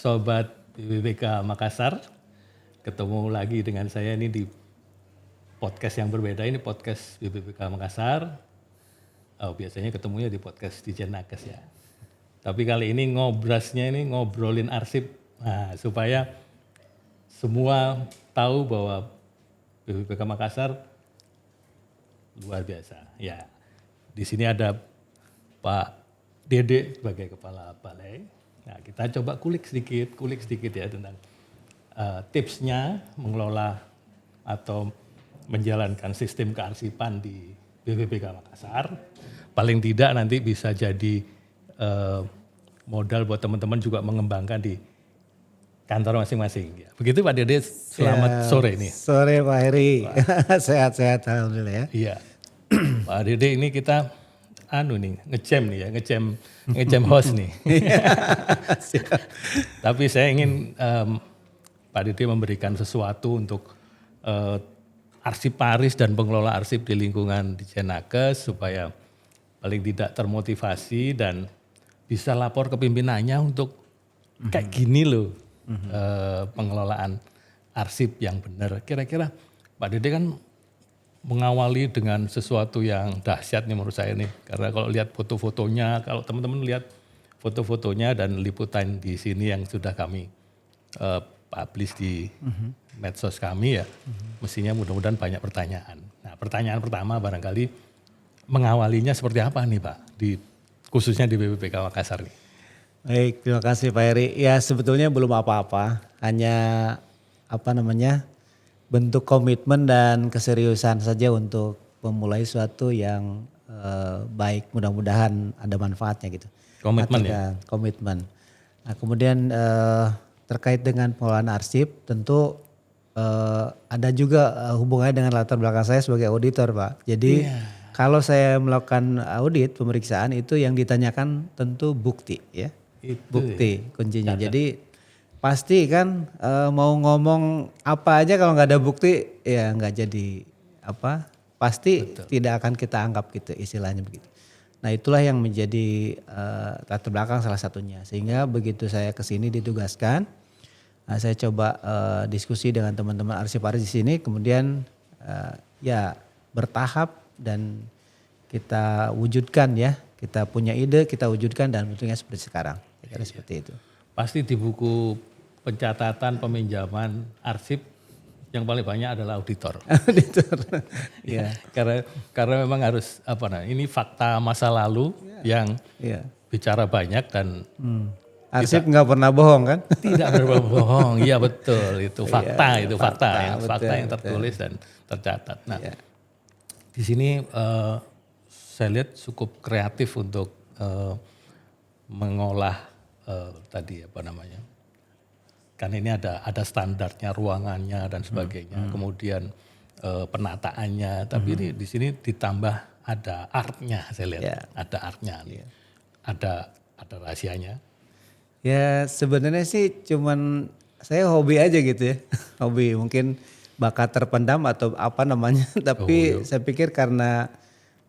Sobat BPPK Makassar, ketemu lagi dengan saya ini di podcast yang berbeda. Ini podcast BPPK Makassar. Biasanya ketemunya di podcast di Nakes ya. Tapi kali ini ngobrasnya ini ngobrolin arsip, supaya semua tahu bahwa BPPK Makassar luar biasa. Ya, di sini ada Pak Dede sebagai kepala balai. Nah, kita coba kulik sedikit ya tentang tipsnya mengelola atau menjalankan sistem kearsipan di BPPK Makassar. Paling tidak nanti bisa jadi modal buat teman-teman juga mengembangkan di kantor masing-masing. Begitu Pak Dede, selamat sore nih. Sore Pak Heri, sehat-sehat alhamdulillah ya. Iya, Pak Dede ini kita ngejam host nih. Tapi saya ingin Pak Dede memberikan sesuatu untuk arsiparis dan pengelola arsip di lingkungan di Nakes supaya paling tidak termotivasi dan bisa lapor ke pimpinannya untuk kayak gini loh pengelolaan arsip yang benar. Kira-kira Pak Dede kan mengawali dengan sesuatu yang dahsyat nih menurut saya nih. Karena kalau lihat foto-fotonya, kalau teman-teman lihat foto-fotonya dan liputan di sini yang sudah kami publish di medsos kami ya, mestinya mudah-mudahan banyak pertanyaan. Nah, pertanyaan pertama barangkali mengawalinya seperti apa nih Pak, khususnya di BPPK Makassar nih. Baik, terima kasih Pak Heri. Ya sebetulnya belum apa-apa, hanya bentuk komitmen dan keseriusan saja untuk memulai sesuatu yang baik, mudah-mudahan ada manfaatnya gitu. Komitmen ya? Komitmen. Nah kemudian terkait dengan pengelolaan arsip tentu ada juga hubungannya dengan latar belakang saya sebagai auditor Pak. Jadi kalau saya melakukan audit pemeriksaan itu yang ditanyakan tentu bukti ya. Bukti kuncinya. Jadi pasti kan mau ngomong apa aja kalau nggak ada bukti ya nggak jadi apa. Pasti tidak akan kita anggap gitu istilahnya begitu. Nah itulah yang menjadi latar belakang salah satunya. Sehingga begitu saya kesini ditugaskan, saya coba diskusi dengan teman-teman arsiparis di sini. Kemudian ya bertahap dan kita wujudkan ya. Kita punya ide, kita wujudkan dan bentuknya seperti sekarang. Seperti itu. Pasti di buku pencatatan peminjaman arsip yang paling banyak adalah auditor. Auditor. Ya. Karena memang harus ini fakta masa lalu yang bicara banyak dan arsip nggak pernah bohong kan? Tidak berbohong. Iya betul, itu fakta, fakta yang tertulis dan tercatat. Nah, di sini saya lihat cukup kreatif untuk mengolah tadi kan ini ada standarnya, ruangannya dan sebagainya, kemudian penataannya, tapi ini di sini ditambah ada artnya, saya lihat ada artnya, ada rahasianya. Ya sebenarnya sih cuman saya hobi aja gitu ya, hobi mungkin bakat terpendam atau apa namanya, tapi saya pikir karena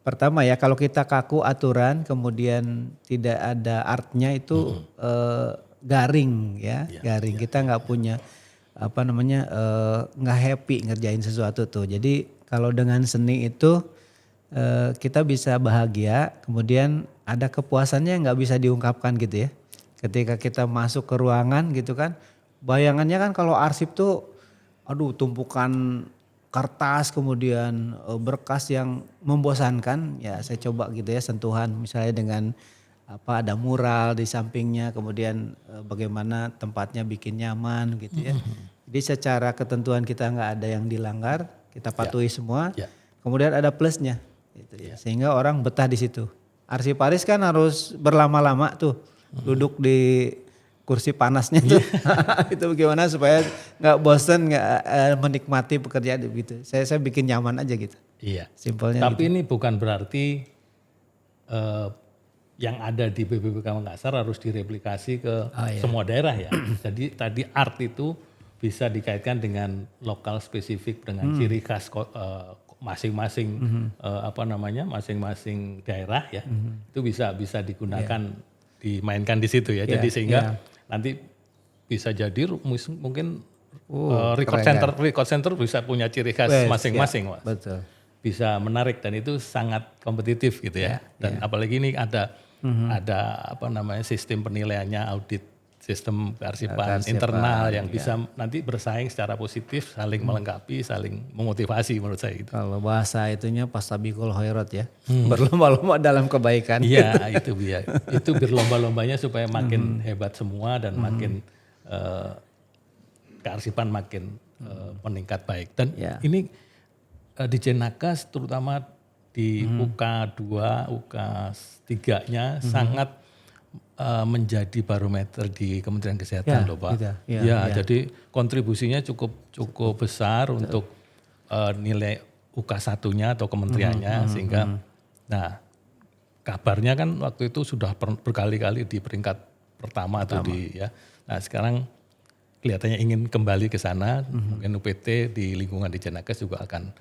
pertama ya kalau kita kaku aturan kemudian tidak ada artnya itu garing ya, garing. Kita nggak punya nggak happy ngerjain sesuatu tuh. Jadi kalau dengan seni itu kita bisa bahagia, kemudian ada kepuasannya nggak bisa diungkapkan gitu ya. Ketika kita masuk ke ruangan gitu kan, bayangannya kan kalau arsip tuh tumpukan kertas kemudian berkas yang membosankan ya saya coba gitu ya sentuhan misalnya dengan ada mural di sampingnya kemudian bagaimana tempatnya bikin nyaman gitu ya. Jadi secara ketentuan kita nggak ada yang dilanggar, kita patuhi semua. Kemudian ada plusnya gitu ya. Sehingga orang betah di situ. Arsiparis kan harus berlama-lama tuh duduk di kursi panasnya tuh. Itu bagaimana supaya nggak bosan, nggak menikmati pekerjaan gitu. Saya bikin nyaman aja gitu. Iya. Simpelnya. Tapi gitu. ini bukan berarti yang ada di BPPK Makassar harus direplikasi ke semua daerah ya. Jadi tadi art itu bisa dikaitkan dengan lokal spesifik dengan ciri khas masing-masing masing-masing daerah ya. Itu bisa digunakan dimainkan di situ ya. Jadi sehingga nanti bisa jadi mungkin keren, record center bisa punya ciri khas Wes, masing-masing, Mas. betul. Bisa menarik dan itu sangat kompetitif gitu ya. Dan apalagi ini ada apa namanya sistem penilaiannya, audit sistem kearsipan internal yang bisa nanti bersaing secara positif, saling melengkapi, saling memotivasi menurut saya itu. Kalau bahasa itunya pastabiqul khairat ya. Berlomba-lomba dalam kebaikan. Iya, itu dia. Itu berlomba-lombanya supaya makin hebat semua dan makin kearsipan makin meningkat baik. Dan ini di Jenakas terutama di UK2, UK3-nya sangat menjadi barometer di Kementerian Kesehatan loh Pak. Jadi kontribusinya cukup besar untuk nilai UK1-nya atau kementeriannya sehingga nah kabarnya kan waktu itu sudah berkali-kali di peringkat pertama atau di ya. Nah sekarang kelihatannya ingin kembali ke sana, mungkin UPT di lingkungan di Jenakas juga akan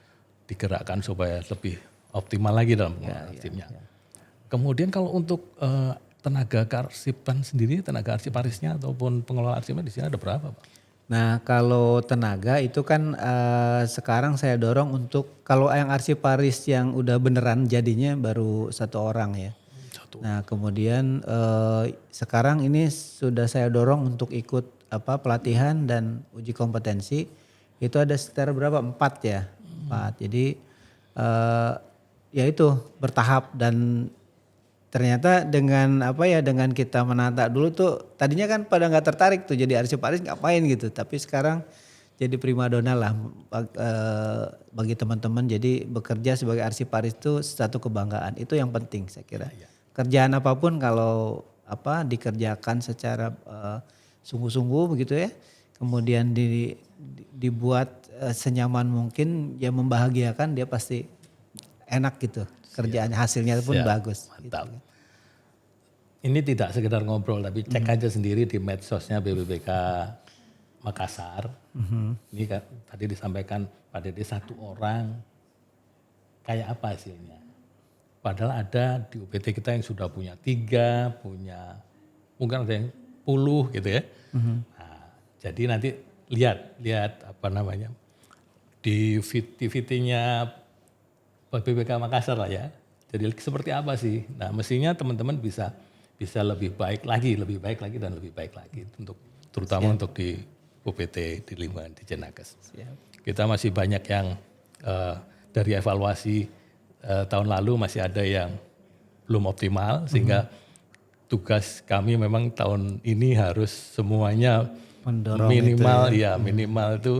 digerakkan supaya lebih optimal lagi dalam pengelolaan timnya. Kemudian kalau untuk tenaga kearsipan sendiri, tenaga arsiparisnya ataupun pengelola arsipnya di sini ada berapa Pak? Nah kalau tenaga itu kan sekarang saya dorong untuk kalau yang arsiparis yang udah beneran jadinya baru 1 orang ya. Nah kemudian sekarang ini sudah saya dorong untuk ikut pelatihan dan uji kompetensi itu ada sekitar berapa 4 ya. 4. Jadi ya itu bertahap dan ternyata dengan dengan kita menata dulu tuh tadinya kan pada nggak tertarik tuh jadi arsiparis ngapain gitu, tapi sekarang jadi primadona lah bagi teman-teman. Jadi bekerja sebagai arsiparis itu satu kebanggaan, itu yang penting saya kira. Kerjaan apapun kalau dikerjakan secara sungguh-sungguh begitu ya, kemudian dibuat senyaman mungkin, ya membahagiakan, dia pasti enak gitu. Kerjaannya hasilnya pun bagus. Mantap. Gitu. Ini tidak sekedar ngobrol tapi cek aja sendiri di medsosnya BPPK Makassar. Ini kan tadi disampaikan Pak Dede 1 orang kayak apa hasilnya. Padahal ada di UPT kita yang sudah punya 3, punya mungkin ada yang 10 gitu ya. Nah, jadi nanti lihat di VT-nya BPPK Makassar lah ya. Jadi seperti apa sih? Nah mestinya teman-teman bisa lebih baik lagi dan lebih baik lagi untuk terutama untuk di UPT di lingkungan di Jenakas. Kita masih banyak yang dari evaluasi tahun lalu masih ada yang belum optimal sehingga tugas kami memang tahun ini harus semuanya mendorong minimal itu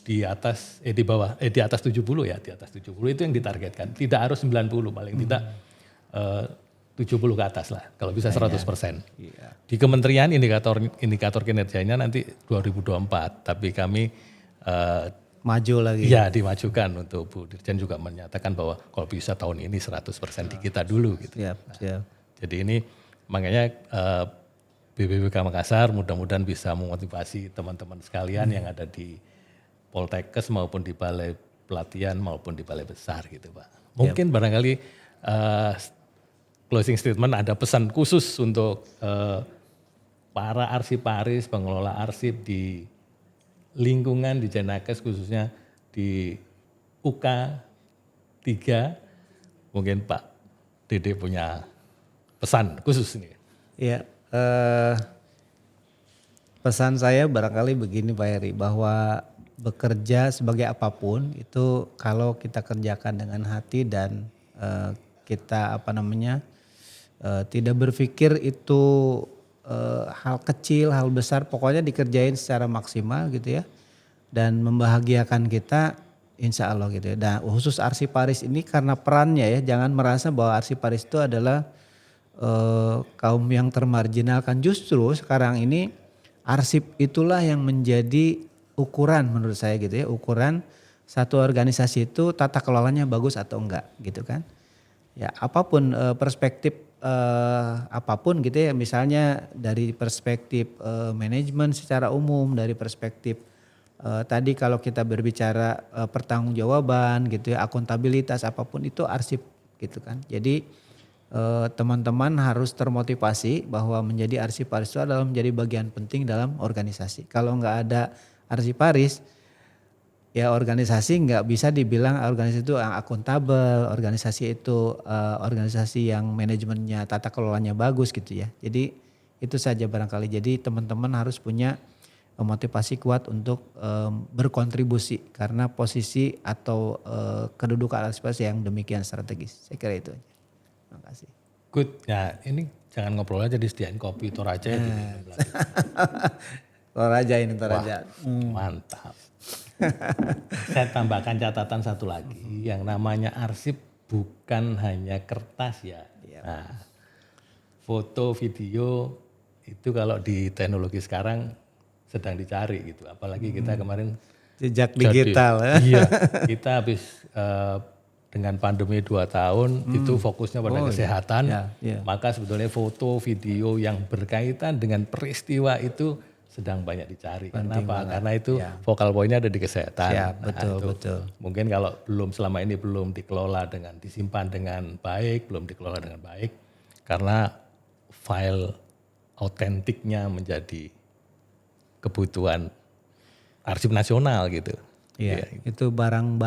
di atas di bawah di atas 70 ya, di atas 70 itu yang ditargetkan. Tidak harus 90, paling tidak 70 ke atas lah. Kalau bisa 100%. Di kementerian indikator kinerjanya nanti 2024, tapi kami maju lagi. Ya, dimajukan untuk Bu Dirjen juga menyatakan bahwa kalau bisa tahun ini 100% di kita dulu gitu. Jadi ini makanya BPPK Makassar mudah-mudahan bisa memotivasi teman-teman sekalian yang ada di Poltekkes maupun di balai pelatihan maupun di balai besar gitu Pak. Mungkin barangkali closing statement ada pesan khusus untuk para arsiparis, pengelola arsip di lingkungan di Jenakas khususnya di UK 3. Mungkin Pak Dede punya pesan khusus ini. Ya, pesan saya barangkali begini Pak Heri, bahwa bekerja sebagai apapun itu kalau kita kerjakan dengan hati dan kita tidak berpikir itu hal kecil, hal besar, pokoknya dikerjain secara maksimal gitu ya dan membahagiakan kita, insya Allah gitu ya. Nah khusus arsiparis ini karena perannya ya, jangan merasa bahwa arsiparis itu adalah kaum yang termarginalkan. Justru sekarang ini arsip itulah yang menjadi ukuran menurut saya gitu ya, ukuran satu organisasi itu tata kelolanya bagus atau enggak gitu kan. Ya apapun perspektif apapun gitu ya, misalnya dari perspektif manajemen secara umum, dari perspektif tadi kalau kita berbicara pertanggungjawaban gitu ya, akuntabilitas apapun itu arsip gitu kan. Jadi teman-teman harus termotivasi bahwa menjadi arsiparis itu adalah menjadi bagian penting dalam organisasi. Kalau nggak ada arsiparis, ya organisasi nggak bisa dibilang organisasi itu yang akuntabel, organisasi itu organisasi yang manajemennya tata kelolanya bagus gitu ya. Jadi itu saja barangkali. Jadi teman-teman harus punya motivasi kuat untuk berkontribusi karena posisi atau kedudukan arsiparis yang demikian strategis. Saya kira itu aja. Terima kasih. Good. Ya ini jangan ngobrol aja, disediain kopi Toraja ya. Toraja ini Toraja. Mantap. Saya tambahkan catatan satu lagi, yang namanya arsip bukan hanya kertas ya. Nah, foto, video itu kalau di teknologi sekarang sedang dicari gitu. Apalagi kita kemarin Jejak digital ya. Iya, kita habis dengan pandemi 2 tahun itu fokusnya pada kesehatan. iya. Maka sebetulnya foto, video yang berkaitan dengan peristiwa itu sedang banyak dicari. Kenapa? Karena itu vokal poinnya ada di kesehatan. Ya, Nah, betul, itu betul. mungkin kalau selama ini belum dikelola dengan disimpan dengan baik, belum dikelola dengan baik, karena file autentiknya menjadi kebutuhan arsip nasional gitu. Iya, itu barang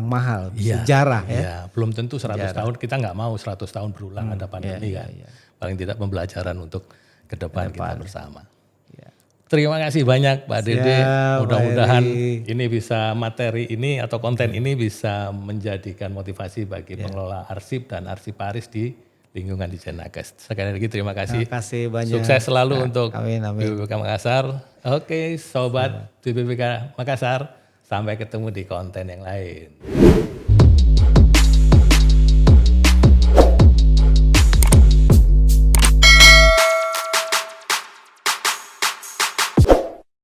mahal, Iya, sejarah ya. iya. Belum tentu 100 tahun, kita nggak mau 100 tahun berulang ada pandemi kan. Paling tidak pembelajaran untuk ke depan kita bersama. Iya. Terima kasih banyak Pak Dede. Siap, Mudah-mudahan Pak Heri. ini bisa materi ini atau konten ini bisa menjadikan motivasi bagi pengelola arsip dan arsiparis di lingkungan di Nakes. Sekali lagi terima kasih. Terima kasih banyak. Sukses selalu untuk Amin. BPBK Makassar. Oke, sobat BPBK Makassar, sampai ketemu di konten yang lain.